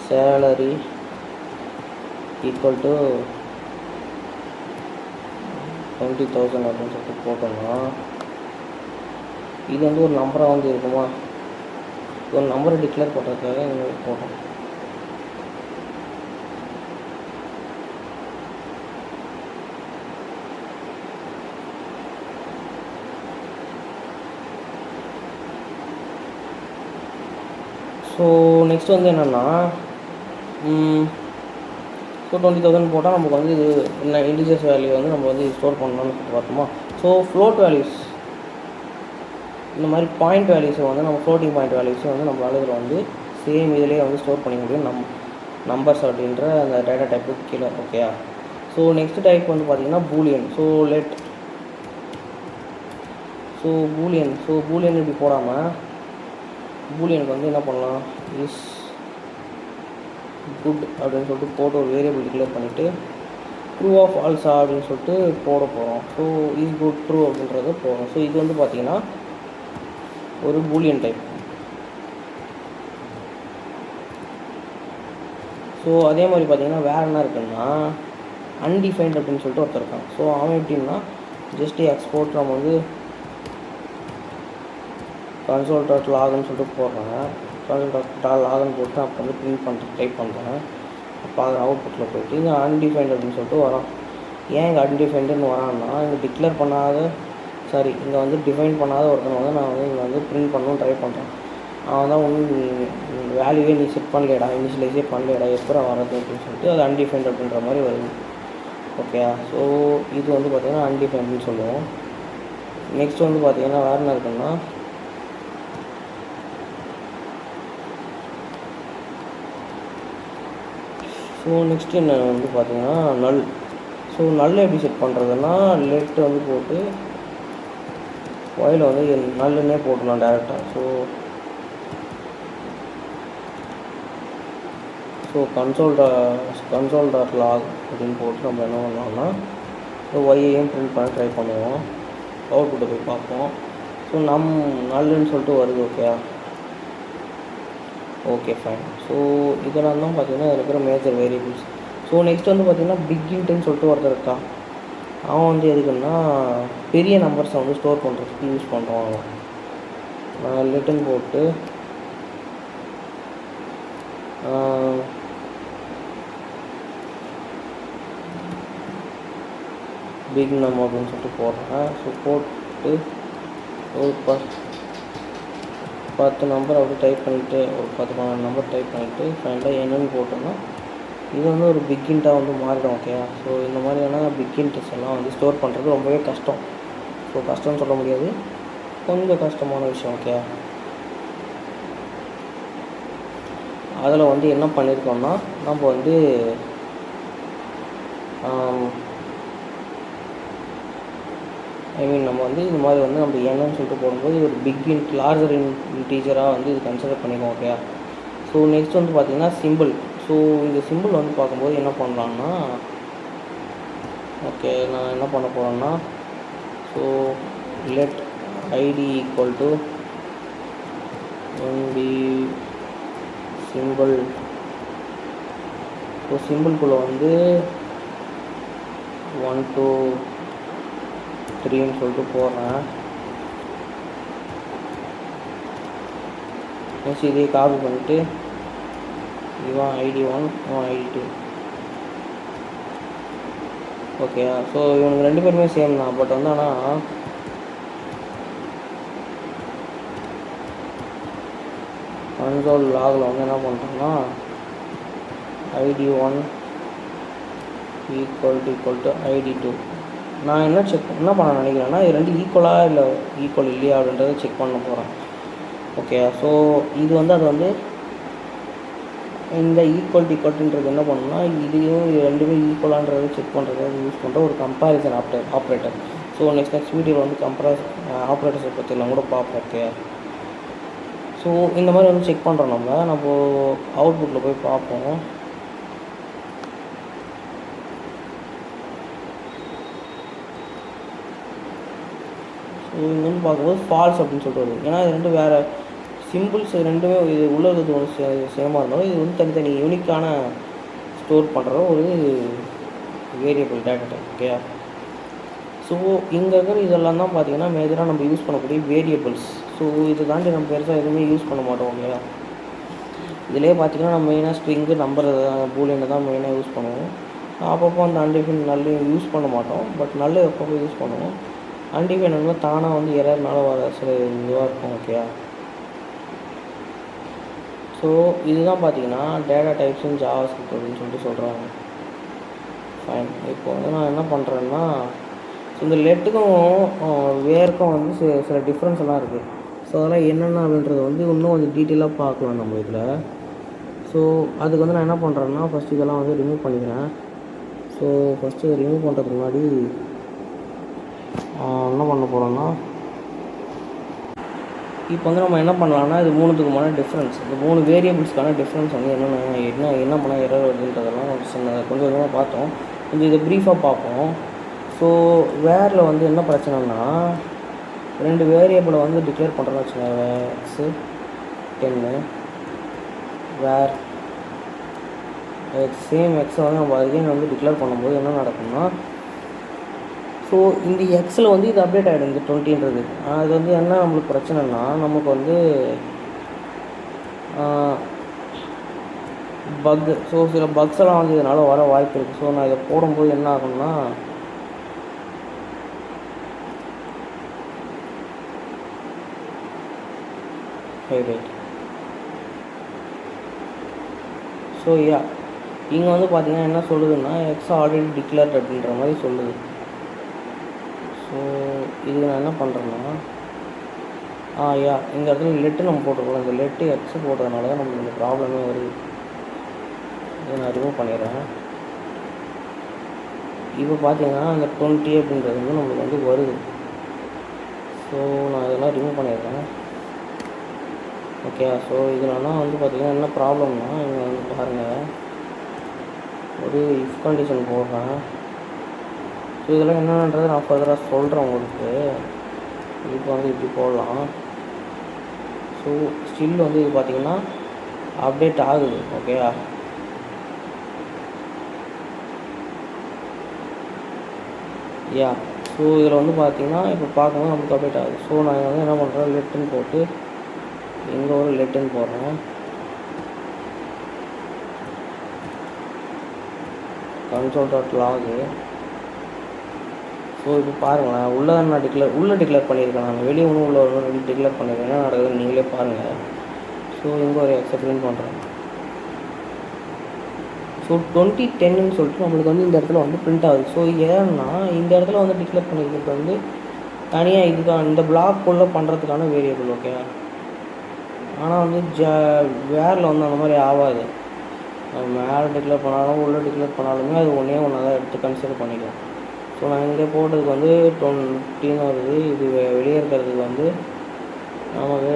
சேலரி ஈக்குவல் டு 20,000 அப்படின்னு சொல்லிட்டு போட்டோம்னா இது வந்து ஒரு நம்பராக வந்து இருக்குமா, ஒரு நம்பரை டிக்ளேர் பண்ணுறதுக்காக இந்த மாதிரி போட்டோம். ஸோ நெக்ஸ்ட் வந்து என்னென்னா ஸோ 20,000 போட்டால் நமக்கு வந்து இது என்ன இன்டிஜர்ஸ் வேல்யூ வந்து நம்ம வந்து ஸ்டோர் பண்ணணும்னு பார்த்தோமா. ஸோ ஃப்ளோட் வேல்யூஸ் இந்த மாதிரி பாயிண்ட் வேல்யூஸை வந்து நம்ம ஃப்ளோட்டிங் பாயிண்ட் வேல்யூஸை வந்து நம்மளால் இதில் வந்து சேம் இதிலே வந்து ஸ்டோர் பண்ணிக்க முடியும் நம்பர்ஸ் அப்படின்ற அந்த டேட்டா டைப்புக்கு கீழே. ஓகே. ஸோ நெக்ஸ்ட் டைப் வந்து பார்த்திங்கன்னா பூலியன். ஸோ பூலியன் இப்படி போடாமல் பூலியனுக்கு வந்து என்ன பண்ணலாம், இஸ் குட் அப்படின்னு சொல்லிட்டு போட்டு ஒரு வேரியபிள் டிக்ளேர் பண்ணிவிட்டு ட்ரூ ஆஃப் ஃபால்ஸா அப்படின்னு சொல்லிட்டு போட போகிறோம். ஸோ இஸ் குட் ட்ரூ அப்படின்றத போகிறோம். ஸோ இது வந்து பார்த்திங்கன்னா ஒரு பூலியன் டைப். ஸோ அதே மாதிரி பார்த்திங்கன்னா வேறு என்ன இருக்குன்னா அன்டிஃபைன்ட் அப்படின்னு சொல்லிட்டு ஒருத்தர் இருக்கான். ஸோ அவன் எப்படின்னா ஜஸ்ட் எக்ஸ்போர்ட் நம்ம வந்து console.logன்னு சொல்லிட்டு போடுறாங்க. console.logன்னு போட்டு அப்போ வந்து பிரிண்ட் பண்ணுறது டைப் பண்ணுறேன். அப்போ அது அவுட்புட்டில் போய்ட்டு இங்கே அன்டிஃபைன்ட் அப்படின்னு சொல்லிட்டு வரோம். ஏன் இங்கே அன்டிஃபைன்டுன்னு வரான்னா இங்கே டிக்ளேர் பண்ணாத இங்கே வந்து டிஃபைன் பண்ணாத ஒருத்தனை வந்து நான் வந்து இங்கே வந்து பிரிண்ட் பண்ணணும்னு ட்ரை பண்ணுறேன். அவன் தான் ஒன்றும் வேல்யூவே நீ செட் பண்ணலையடா, இனிஷியலைஸே பண்ணலையடா, எப்போ வரது அப்படின்னு சொல்லிட்டு அது அன்டிஃபைன்ட் அப்படின்ற மாதிரி வருது. ஓகே. ஸோ இது வந்து பார்த்திங்கன்னா அன்டிஃபைன்டுன்னு சொல்லுவோம். நெக்ஸ்ட் வந்து பார்த்திங்கன்னா வேறு என்ன இருக்குன்னா ஸோ நெக்ஸ்ட் என்ன வந்து பார்த்திங்கன்னா நல். ஸோ நல் எப்படி செட் பண்ணுறதுன்னா லெட் வந்து போட்டு ஒயில் வந்து நல்லுன்னே போட்டுடலாம் டேரெக்டாக. ஸோ console.log அப்படின்னு போட்டு நம்ம என்ன பண்ணலாம்னா ஒய்யையும் பிரிண்ட் பண்ண ட்ரை பண்ணுவோம். அவுட்புட்டை போய் பார்ப்போம். ஸோ நல்லுன்னு சொல்லிட்டு வருது. Okay fine. ஸோ இதெல்லாம் தான் பார்த்திங்கன்னா இதில் இருக்கிற மேஜர் வேரியபிள்ஸ். ஸோ நெக்ஸ்ட் வந்து பார்த்திங்கன்னா பிக் இன்ட்டுன்னு சொல்லிட்டு ஒருத்தர் இருக்கான். அவன் வந்து எதுக்குன்னா பெரிய நம்பர்ஸை வந்து ஸ்டோர் பண்ணுறதுக்கு யூஸ் பண்ணுறான். நான் லிட்டன் போட்டு பிக் நம்பர் அப்படின்னு சொல்லிட்டு போடுறேன். ஸோ போட்டு ஒரு 10 நம்பர் அப்படி டைப் பண்ணிவிட்டு ஒரு 10-12 நம்பர் டைப் பண்ணிவிட்டு ஃபைனலாக என்னென்னு போட்டோன்னா இது வந்து ஒரு பிக் இன்ட்டாக வந்து மாறிடும். ஓகே. ஸோ இந்த மாதிரியான பிக் இன்ட்ஸ் எல்லாம் வந்து ஸ்டோர் பண்ணுறது ரொம்பவே கஷ்டம். ஸோ கஷ்டம்னு சொல்ல முடியாது, கொஞ்சம் கஷ்டமான விஷயம். ஓகே. அதில் வந்து என்ன பண்ணியிருக்கோம்னா நம்ம வந்து நம்ம வந்து இது மாதிரி வந்து நம்ம என்னன்னு சொல்லிட்டு போடும்போது ஒரு பிக் இன்ட் லார்ஜர் இன்டீஜராக வந்து இது கன்சிடர் பண்ணிக்குவோம். ஓகே. ஸோ நெக்ஸ்ட் வந்து பார்த்திங்கன்னா சிம்பிள். ஸோ இந்த சிம்பிள் வந்து பார்க்கும்போது என்ன பண்ணலான்னா ஓகே நான் என்ன பண்ண போகிறேன்னா so let ID equal to MP simple. So சிம்பிள்குள்ளே வந்து 1 2 3ன்னு சொல்லிட்டு போடுறேன். நெக்ஸ்ட் இதே காப்பி பண்ணிவிட்டு இவன் ID1 இவன் ID2. ஓகே. ஸோ இவனுக்கு 2 பேருமே சேம் தான். பட் வந்து ஆனால் console logல வந்து என்ன பண்ணுறோம்னா ID1 ஈக்குவல் டு ID2 நான் என்ன பண்ண நினைக்கிறேன்னா இது ரெண்டு ஈக்குவலாக இல்லை ஈக்குவல் இல்லையா அப்படின்றத செக் பண்ண போகிறேன். ஓகே, ஸோ இது வந்து அது வந்து இந்த ஈக்குவல்ன்றது என்ன பண்ணணும்னா இதையும் இது ரெண்டுமே ஈக்குவலான்றதை செக் பண்ணுறதுக்கு யூஸ் பண்ணுற ஒரு கம்பேரிசன் ஆப்ரேட்டர். ஸோ நெக்ஸ்ட் வீடியோவில் வந்து ஆப்ரேட்டர்ஸை பற்றிலாம் கூட பார்ப்போம். ஓகே, ஸோ இந்த மாதிரி வந்து செக் பண்ணுறோம். நம்ம அவுட்புட்டில் போய் பார்ப்போம். ஸோ இங்கே வந்து பார்க்கும்போது ஃபால்ஸ் அப்படின்னு சொல்லிட்டு வருது. ஏன்னா இது ரெண்டு வேறு சிம்பிள்ஸ் ரெண்டுமே இது உள்ளது ஒன்று சேமாக இருந்தாலும் இது வந்து தனித்தனி யூனிக்கான ஸ்டோர் பண்ணுற ஒரு variable data type. Okay, so இங்கே இருக்கிற இதெல்லாம் தான் பார்த்திங்கன்னா மேஜராக நம்ம யூஸ் பண்ணக்கூடிய வேரியபிள்ஸ். ஸோ இதை தாண்டி நம்ம பெருசாக எதுவுமே யூஸ் பண்ண மாட்டோம் இல்லையா. இதிலே பார்த்திங்கன்னா நம்ம மெயினாக ஸ்ட்ரிங்கு நம்பர் பூலியனை தான் மெயினாக யூஸ் பண்ணுவோம். அப்பப்போ அந்த அன்டிஃபைன் நல்ல யூஸ் பண்ண மாட்டோம், பட் நல்ல எப்பப்போ யூஸ் பண்ணுவோம். அன்டிஃபைன் வந்து தானாக வந்து எரர்னால வர சில இதுவாக இருக்கும். ஓகே, ஸோ இதுதான் பார்த்தீங்கன்னா டேட்டா டைப்ஸ் இன் ஜாவாஸ்கிரிப்ட் அப்படின்னு சொல்லிட்டு சொல்கிறாங்க. ஃபைன், இப்போ வந்து நான் என்ன பண்ணுறேன்னா இந்த லெட்டுக்கும் வேர்க்கும் வந்து சில டிஃப்ரென்ஸ் எல்லாம் இருக்குது. ஸோ அதெல்லாம் என்னென்ன அப்படின்றது வந்து இன்னும் கொஞ்சம் டீட்டெயிலாக பார்க்கலாம் நம்ம இதில். ஸோ அதுக்கு வந்து நான் என்ன பண்ணுறேன்னா ஃபஸ்ட்டு இதெல்லாம் வந்து ரிமூவ் பண்ணிக்கிறேன். ஸோ ஃபஸ்ட்டு இதை ரிமூவ் பண்ணுறதுக்கு முன்னாடி என்ன பண்ண போகிறோன்னா இப்போ வந்து நம்ம என்ன பண்ணலாம்னா இது மூணுத்துக்குமான டிஃப்ரென்ஸ், இந்த மூணு வேரியபிள்ஸ்க்கான டிஃப்ரென்ஸ் வந்து என்ன பண்ணால் எரர் வருதுன்றதெல்லாம் கொஞ்சம் கொஞ்சமாக பார்த்தோம். கொஞ்சம் இதை ப்ரீஃபாக பார்ப்போம். ஸோ வேரில் வந்து என்ன பிரச்சனைனா ரெண்டு வேரியபிளை வந்து டிக்ளேர் பண்ணுறோன்னு வச்சுக்கோங்க. எக்ஸு 10 வேர் சேம் எக்ஸை வந்து நம்ம அகைன் வந்து டிக்ளேர் பண்ணும்போது என்ன நடக்கும்னா ஸோ இந்த எக்ஸில் வந்து இது அப்டேட் ஆகிடும் இந்த 20ன்றது. அது வந்து என்ன நம்மளுக்கு பிரச்சனைனா நமக்கு வந்து பக்கு, ஸோ சில பக்ஸ் எல்லாம் வந்து இதனால் வர வாய்ப்பு இருக்குது. ஸோ நான் இதை போடும்போது என்ன ஆகும்னா ரைட். ஸோ இங்கே வந்து பார்த்தீங்கன்னா என்ன சொல்லுதுன்னா எக்ஸ் ஆல்ரெடி டிக்ளேர்ட் அப்படின்ற மாதிரி சொல்லுது. ஸோ இதுக்கு நான் என்ன பண்ணுறேன்னா இந்த இடத்துல லெட்டு நம்ம போட்டிருக்கோம். இந்த லெட்டு எக்ஸ் போட்டதுனால தான் நம்மளுக்கு இந்த ப்ராப்ளமே வருது. இதை நான் ரிமூவ் பண்ணிடுறேன். இப்போ பார்த்தீங்கன்னா அந்த 20 அப்படின்றது வந்து நம்மளுக்கு வந்து வருது. ஸோ நான் இதெல்லாம் ரிமூவ் பண்ணிடுறேன். ஓகே, ஸோ இதுலனா வந்து பார்த்திங்கன்னா என்ன ப்ராப்ளம்னா இங்கே வந்து பாருங்கள் ஒரு இஃப் கண்டிஷன் போடுறேன். ஸோ இதெல்லாம் என்னென்னன்றதை நான் ஃபர்தராக சொல்கிறேன் உங்களுக்கு. இப்போ வந்து இப்படி போடலாம். ஸோ ஸ்டில் வந்து இது பார்த்திங்கன்னா அப்டேட் ஆகுது. ஓகே, ஸோ இதில் வந்து பார்த்திங்கன்னா இப்போ பார்க்கும்போது நமக்கு அப்டேட் ஆகுது. ஸோ நான் வந்து என்ன பண்ணுறேன் லெட்டுன்னு போட்டு இங்கே ஒரு லெட்டுன்னு போடுறேன். console.log. ஸோ இப்போ பாருங்களேன் உள்ளே நான் டிக்ளேர் பண்ணியிருக்கேன். நான் வெளியே ஒன்றும் உள்ள ஒரு டிக்ளேர் பண்ணியிருக்கேன். என்ன நடக்குதுன்னு நீங்களே பாருங்கள். ஸோ இங்கே ஒரு எக்ஸை பிரிண்ட் பண்ணுறேன். ஸோ 2010ன்னு சொல்லிட்டு நம்மளுக்கு வந்து இந்த இடத்துல வந்து பிரிண்ட் ஆகுது. ஸோ ஏன்னா இந்த இடத்துல வந்து டிக்ளேர் பண்ணியிருக்கிறது வந்து தனியாக இதுக்கான இந்த பிளாக்குள்ளே பண்ணுறதுக்கான வேரியபிள். ஓகே, ஆனால் வந்து வேரில் வந்து அந்த மாதிரி ஆகாது. மேலே டிக்ளேர் பண்ணாலும் உள்ளே டிக்ளேர் பண்ணாலுமே அது ஒன்றே ஒன்று தான் எடுத்து கன்சிடர் பண்ணிக்கும். ஸோ நான் இங்கே போட்டதுக்கு வந்து 20ன்னு வருது. இது வெளியே இருக்கிறதுக்கு வந்து நமக்கு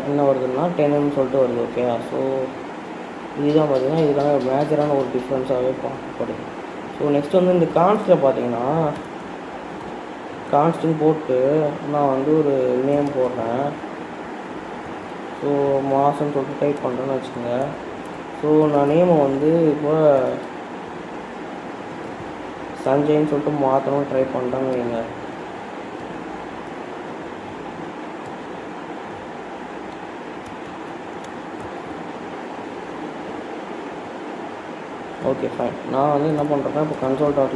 என்ன வருதுன்னா 10ன்னு சொல்லிட்டு வருது. ஓகே, ஸோ இதுதான் பார்த்திங்கன்னா இதுக்கான மேஜரான ஒரு டிஃப்ரென்ஸாகவே பார்க்கப்படுது. ஸோ நெக்ஸ்ட் வந்து இந்த கான்ஸ்ட்டில் பார்த்திங்கன்னா கான்ஸ்ட்னு போட்டு நான் வந்து ஒரு நேம் போடுறேன். ஸோ மாதம்னு சொல்லிட்டு டைப் பண்ணுறேன்னு வச்சுக்கோங்க. ஸோ நான் நேமை வந்து இப்போ சஞ்சய்ன்னு சொல்லிட்டு மாற்றணும்னு ட்ரை பண்ணுறேன்னு வைங்க. ஓகே ஃபைன், நான் வந்து என்ன பண்ணுறேன்னா இப்போ console.log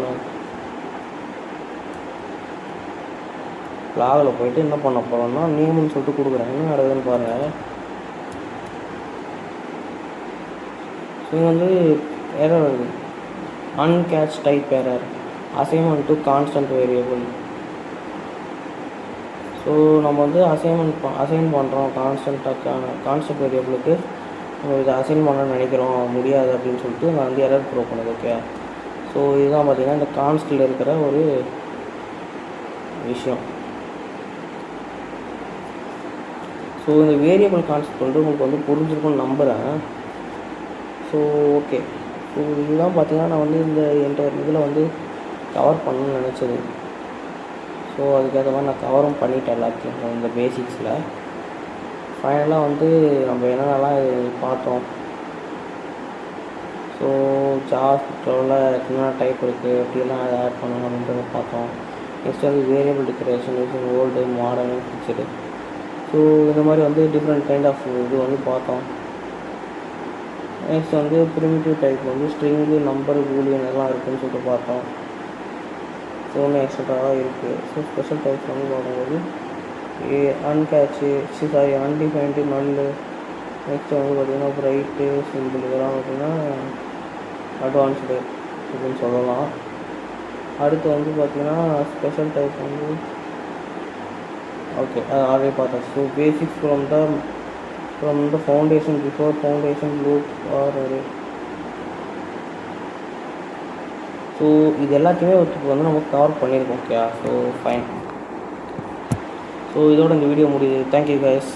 லாகில் போய்ட்டு என்ன பண்ண போகிறோம்னா நேம்னு சொல்லிட்டு கொடுக்குறேன். என்ன நடக்குதுன்னு பாருங்கள். ஸோ இங்கே வந்து எரர் வருது, uncaught type error. Assignment to constant variable. So நம்ம வந்து அசைன் பண்ணுறோம் கான்ஸ்டன்ட் வேரியபிளுக்கு நம்ம இதை அசைன் பண்ண நினைக்கிறோம், முடியாது அப்படின்னு சொல்லிட்டு நான் வந்து எரர் த்ரோ பண்ணுது. ஓகே, ஸோ இதுதான் பார்த்திங்கன்னா இந்த கான்ஸ்டில் இருக்கிற ஒரு விஷயம். ஸோ இந்த வேரியபிள் கான்செப்ட் வந்து உங்களுக்கு வந்து புரிஞ்சிருக்கும்னு நம்புகிறேன். ஸோ ஓகே, ஸோ இதுதான் பார்த்திங்கன்னா நான் வந்து இந்த இதில் வந்து கவர் பண்ணணும்னு நினச்சது. ஸோ அதுக்கேற்ற மாதிரி நான் கவரும் பண்ணிட்டேன் எல்லாத்தையும் இந்த பேசிக்ஸில். ஃபைனலாக வந்து நம்ம என்னென்னலாம் பார்த்தோம். ஸோ ஜாவாஸ்கிரிப்டில் என்னென்ன டைப் இருக்குது, எப்படியெல்லாம் அதை ஆட் பண்ணணும் அப்படின்றத பார்த்தோம். நெக்ஸ்ட் வந்து variable declaration using old modern fixed. So இந்த மாதிரி வந்து டிஃப்ரெண்ட் கைண்ட் ஆஃப் இது வந்து பார்த்தோம். நெக்ஸ்ட் வந்து ப்ரிமிட்டிவ் டைப் வந்து ஸ்ட்ரிங்கு, நம்பர், பூலியன் எல்லாம் இருக்குதுன்னு சொல்லிட்டு பார்த்தோம். ஸோ ஒன்றும் எக்ஸ்ட்ராவாக இருக்குது. ஸோ ஸ்பெஷல் டைப்ஸ் வந்து பார்க்கும்போது அன்டிஃபைன்டு, நல்லு. நெக்ஸ்ட் வந்து பார்த்திங்கன்னா ப்ரைட்டு, சிம்பிள், இதெல்லாம் பார்த்திங்கன்னா அட்வான்ஸ்டு அப்படின்னு சொல்லலாம். அடுத்து வந்து பார்த்திங்கன்னா ஸ்பெஷல் டைப் வந்து ஓகே ஆல்ரெடி பார்த்தோம். So basics from the foundation before foundation loop or array. So இது எல்லாத்தையுமே வந்து நம்ம கவர் பண்ணியிருக்கோம். Okay, so fine. ஸோ இதோட இந்த வீடியோ முடியுது. Thank you guys.